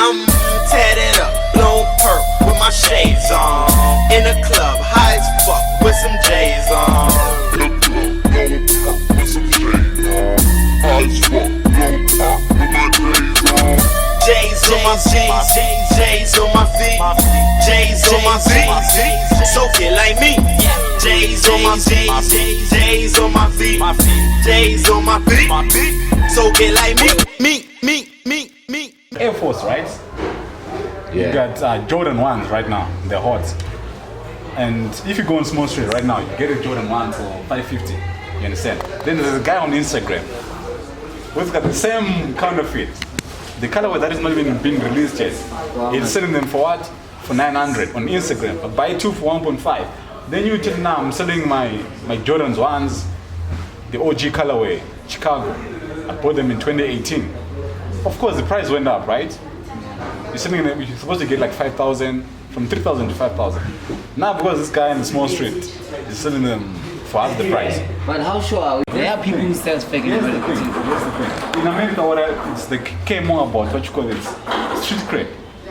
I'm tatted up, blown perk with my shades on. In the club, high as fuck with some J's on. In the club, blown perk with some J's on. High as fuck, blown perk with my J's on. J's on my feet, J's on my feet, J's on my feet. So get like me. J's on my feet, J's on my feet, J's on my feet. So get like me. Air Force, right? Yeah. You got Jordan 1s right now, they're hot. And if you go on Small Street right now, you get a Jordan 1 for $550. You understand? Then there's a guy on Instagram who's got the same counterfeit. The colorway that is not even being released yet. He's selling them for what? For $900 on Instagram. But buy two for 1.5. Then you tell now I'm selling my Jordan's 1s, the OG colorway, Chicago. I bought them in 2018. Of course, the price went up, right? You're supposed to get like 5,000, from 3,000 to 5,000. Now, because this guy in the Small Street is selling them for half the price. But how sure are we? There are people who sell fake in America too. Here's the thing. In America, it's the care more about what you call it, street cred.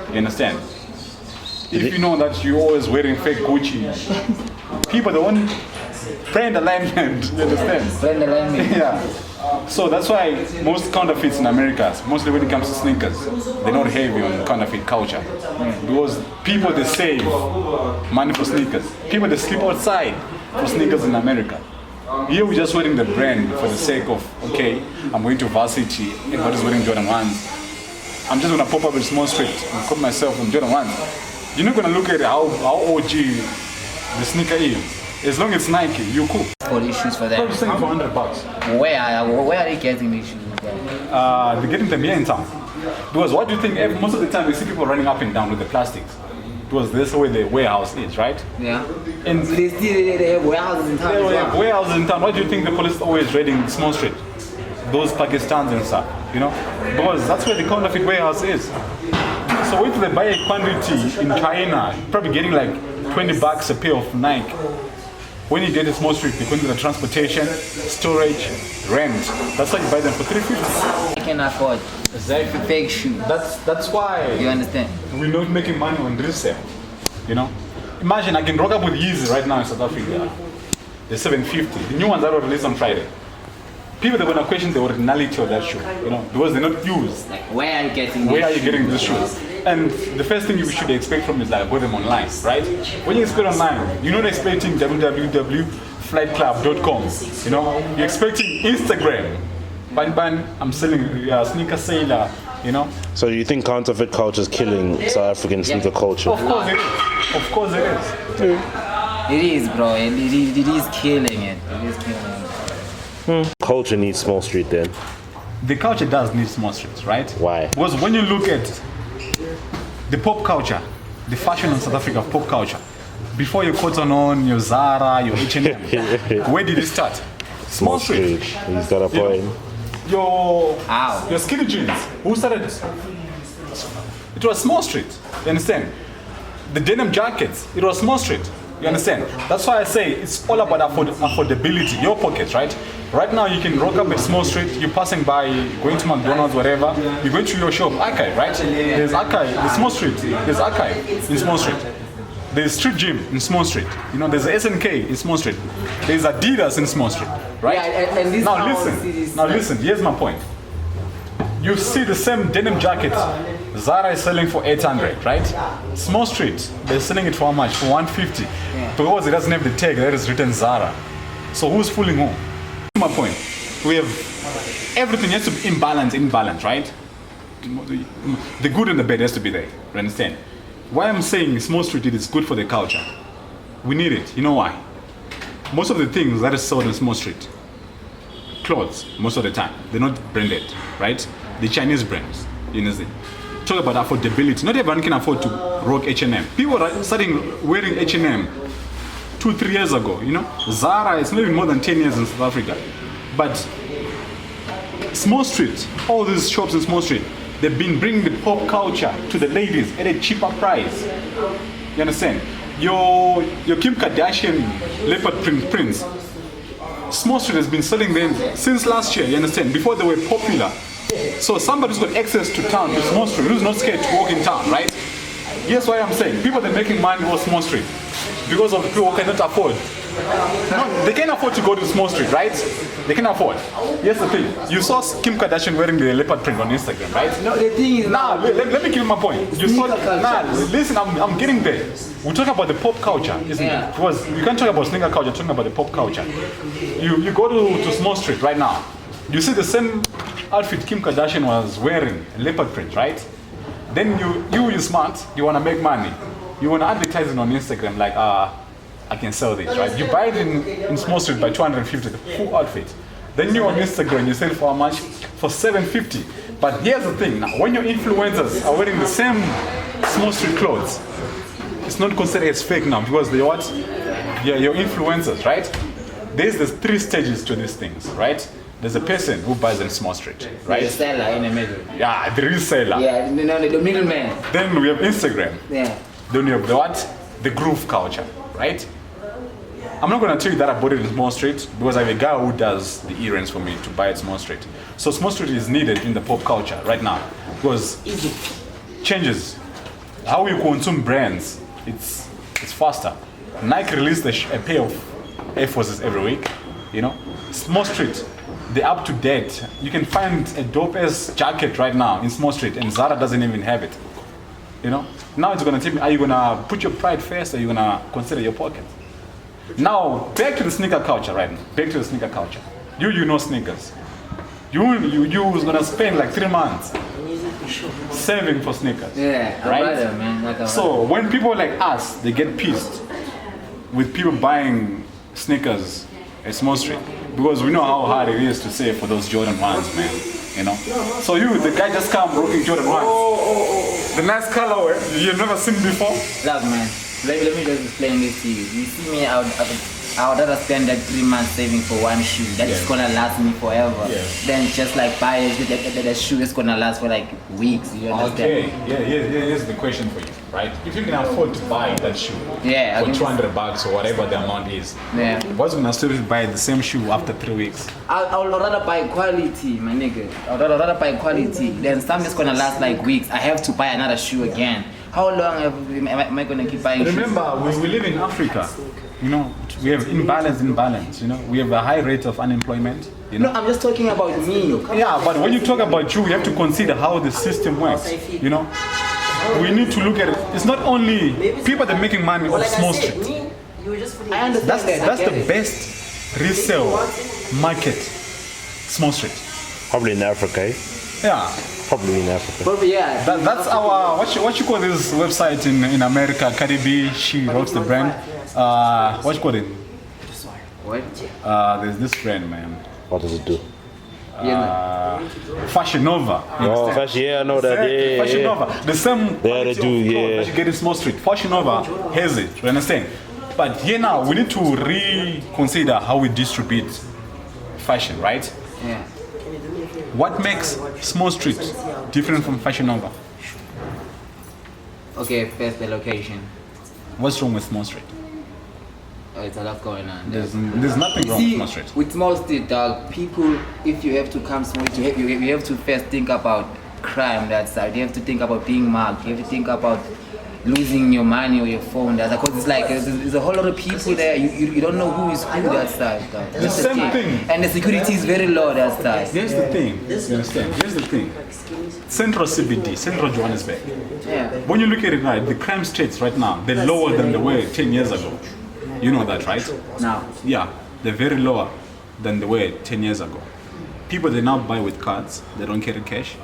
You understand? If you know that you're always wearing fake Gucci, people don't want brand alignment. You understand? Brand alignment. Yeah. So that's why most counterfeits in America, mostly when it comes to sneakers, they're not heavy on counterfeit culture. Because people, they save money for sneakers. People, they sleep outside for sneakers in America. Here we're just wearing the brand for the sake of, okay, I'm going to varsity, everybody's wearing Jordan 1s. I'm just going to pop up in Small Street and call myself on Jordan 1s. You're not going to look at how OG the sneaker is. As long as it's Nike, you're cool. For these shoes for them. Probably selling for $100. Where are they getting these shoes? They're getting them here in town. Because what do you think? Most of the time we see people running up and down with the plastics. Because that's where the warehouse is, right? Yeah. And They have warehouses in town. they have warehouses in town. Why do you think the police always raiding Small Street? Those Pakistans and stuff, you know? Because that's where the counterfeit warehouse is. So if they buy a quantity in China, probably getting like $20 a pair of Nike. When you get a Small Street, because of the transportation, storage, rent, that's why you buy them for $350. I can afford Exactly. fake shoes. That's why You understand? we're not making money on resale. You know? Imagine I can rock up with Yeezy right now in South Africa. The 750, the new ones that were released on Friday. People are gonna question the originality of that shoe, you know, because they're not used. Like, where are you getting Where are you getting these shoes? And the first thing you should expect from is like go them online, right? When you expect online, you're not expecting www.flightclub.com. You know, you're expecting Instagram. Ban, I'm selling sneaker sailor. You know. So you think counterfeit culture is killing South African sneaker culture? Of course it is. Of course it is. It is, bro. It is killing it. It is killing it. Culture needs Small Street then. The culture does need Small Streets, right? Why? Because when you look at the pop culture, the fashion in South Africa, pop culture, before your Cotton On, your Zara, your H&M, where did it start? Small Street. He's got a point. Your skinny jeans, who started it? It was Small Street, you understand? The denim jackets, it was Small Street, you understand? That's why I say it's all about affordability, your pockets, right? Right now you can rock up at Small Street, you're passing by, going to McDonald's, whatever, you're going to your shop, Archive, right? There's Archive in Small Street, there's Archive in Small Street. There's Street Gym in Small Street, you know, there's SNK in Small Street. There's Adidas in Small Street, right? Yeah, and this Now listen, here's my point. You see the same denim jacket, Zara is selling for $800, right? Small Street, they're selling it for how much? For $150. Because it doesn't have the tag that is written Zara. So who's fooling who? My point. We have everything has to be in balance, right? The good and the bad has to be there. You understand? Why I'm saying Small Street is good for the culture. We need it. You know why? Most of the things that are sold in Small Street, clothes, most of the time, they're not branded, right? The Chinese brands, you know. Talk about affordability. Not everyone can afford to rock H&M. People are starting wearing H&M 2-3 years ago, you know. Zara is not even more than 10 years in South Africa. But Small Street, all these shops in Small Street, they've been bringing the pop culture to the ladies at a cheaper price. You understand? Your Kim Kardashian leopard print prints, Small Street has been selling them since last year, you understand? Before they were popular, So somebody who's got access to town, to Small Street, who's not scared to walk in town, right? Here's why I'm saying people that are making money on Small Street because of people who cannot afford. No, they can afford to go to Small Street, right? They can afford. Here's the thing. You saw Kim Kardashian wearing the leopard print on Instagram, right? No, the thing is let me give you my point. You saw listen, I'm getting there. We talk about the pop culture, isn't it? Because you can't talk about sneaker culture, talking about the pop culture. You go to Small Street right now. You see the same outfit Kim Kardashian was wearing, leopard print, right? Then you're smart, you wanna make money. You wanna advertise it on Instagram like I can sell this, right? You buy it in Small Street by 250, the full outfit. Then you on Instagram, you sell it for how much? For 750. But here's the thing, now when your influencers are wearing the same Small Street clothes, it's not considered as fake now because they're what? Your influencers, right? There's 3 stages to these things, right? There's a person who buys in Small Street, right? The seller in the middle. Yeah, the reseller. Yeah, the middleman. Then we have Instagram. Yeah. Then we have the what? The groove culture, right? I'm not gonna tell you that I bought it in Small Street because I have a guy who does the earrings for me to buy at Small Street. So Small Street is needed in the pop culture right now because changes how you consume brands. It's faster. Nike released a pair of Air Forces every week, you know. Small Street, they're up to date. You can find a dope ass jacket right now in Small Street and Zara doesn't even have it. You know? Now it's gonna tell me, are you gonna put your pride first or are you gonna consider your pocket? Now, back to the sneaker culture right now. Back to the sneaker culture. You know sneakers. You was gonna spend like 3 months saving for sneakers. Yeah, right? Brother, man. Like So when people like us, they get pissed with people buying sneakers at Small Street because we know how hard it is to save for those Jordan 1s, man. You know? So the guy just come rocking Jordan 1s. The nice colorway you've never seen before. Look, man. Let me just explain this to you. You see me, I would rather spend like 3 months saving for one shoe that is gonna last me forever. Then just like buy the shoe that's gonna last for like weeks. You understand? Okay, here's the question for you, right? If you can afford to buy that shoe for $200 or whatever the amount is, what's gonna stop you to buy the same shoe after 3 weeks? I would rather buy quality, my nigga. I would rather buy quality. Then something that's gonna last like weeks. I have to buy another shoe again. How long am I gonna keep buying shoes? Remember, we live in Africa. You know, we have imbalance. You know, we have a high rate of unemployment. You know? No, I'm just talking about me. Yeah, but when you talk about you have to consider how the system works. You know, we need to look at it. It's not only people that are making money off Small Street. I understand That's the best resale market, Small Street. Probably in Africa, eh? Yeah. Probably in Africa. But yeah. That's our what you call this website in America? Cardi B, she wrote the brand. What you call it? What? There's this brand, man. What does it do? Fashion Nova. Oh, Fashion, yeah, I know that. Yeah, Fashion Nova. The same they do, yeah. that you get in Small Street. Fashion Nova has it. You understand? But here now we need to reconsider how we distribute fashion, right? Yeah. What makes Small Street different from Fashion Nova? Okay, first the location. What's wrong with Small Street? Oh, it's a lot going on. There's nothing wrong with Small Street. With Small Street, dog, people, if you have to come Small Street, you have to first think about crime that side. You have to think about being mugged. You have to think about losing your money or your phone. Because it's like there's a whole lot of people there. You don't know who is who that side. Dog. The same thing. And the security is very low that side. Here's the thing. You understand? Here's the thing. Central CBD, Central Johannesburg. Yeah. When you look at it right, the crime states right now, they're lower than they were 10 years ago. You know that, right? Now. Yeah, they're very lower than they were 10 years ago. People, they now buy with cards. They don't carry cash.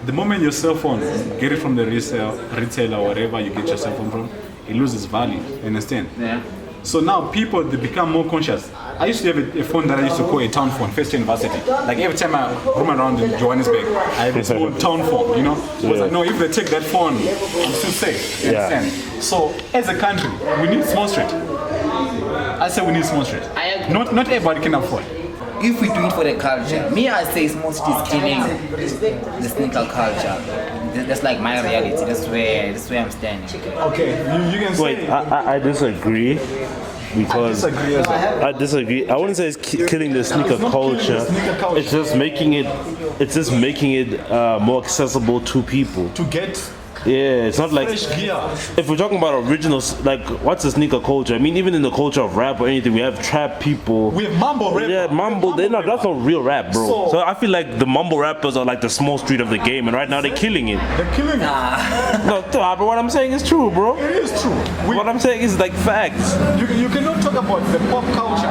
The moment your cell phone, get it from the retailer or wherever you get your cell phone from, it loses value. You understand? Yeah. So now people, they become more conscious. I used to have a phone that I used to call a town phone, First University. Like every time I roam around in Johannesburg, I have a small town phone, you know? I was like, no, if they take that phone, I'm still safe. You understand? So as a country, we need Small Street. I say we need Small Street. Not everybody can afford. If we do it for the culture, me I say Small Street is killing the sneaker culture. That's like my reality. That's where I'm standing. Okay, you can say. Wait, I disagree. because disagree as well. I disagree. I wouldn't say it's killing the sneaker culture. It's just making it. It's just making it more accessible to people. To get Yeah, it's not like fresh gear. if we're talking about originals, like what's the sneaker culture? I mean, even in the culture of rap or anything, we have trap people. We have mumble rap. Yeah, mumble. They're not. That's not real rap, bro. So I feel like the mumble rappers are like the small street of the game, and right now they're killing it. They're killing it. No, but what I'm saying is true, bro. It is true. What I'm saying is like facts. You cannot talk about the pop culture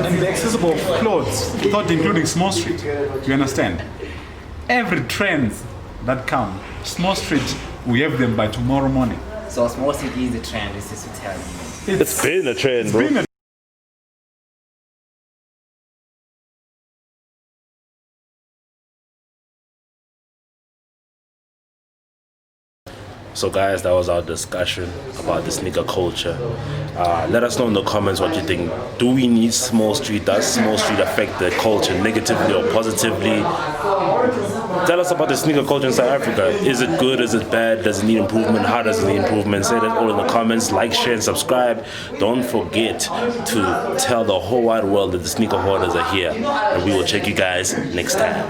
and the accessible clothes without including Small Street. You understand? Every trend that come, Small Street, we have them by tomorrow morning. So Small City is the trend, this is to tell you. It's been a trend, bro. been a So guys, that was our discussion about the sneaker culture. Let us know in the comments what you think. Do we need Small Street? Does Small Street affect the culture negatively or positively? Tell us about the sneaker culture in South Africa. Is it good? Is it bad? Does it need improvement? How does it need improvement? Say that all in the comments. Like, share, and subscribe. Don't forget to tell the whole wide world that the sneaker hoarders are here. And we will check you guys next time.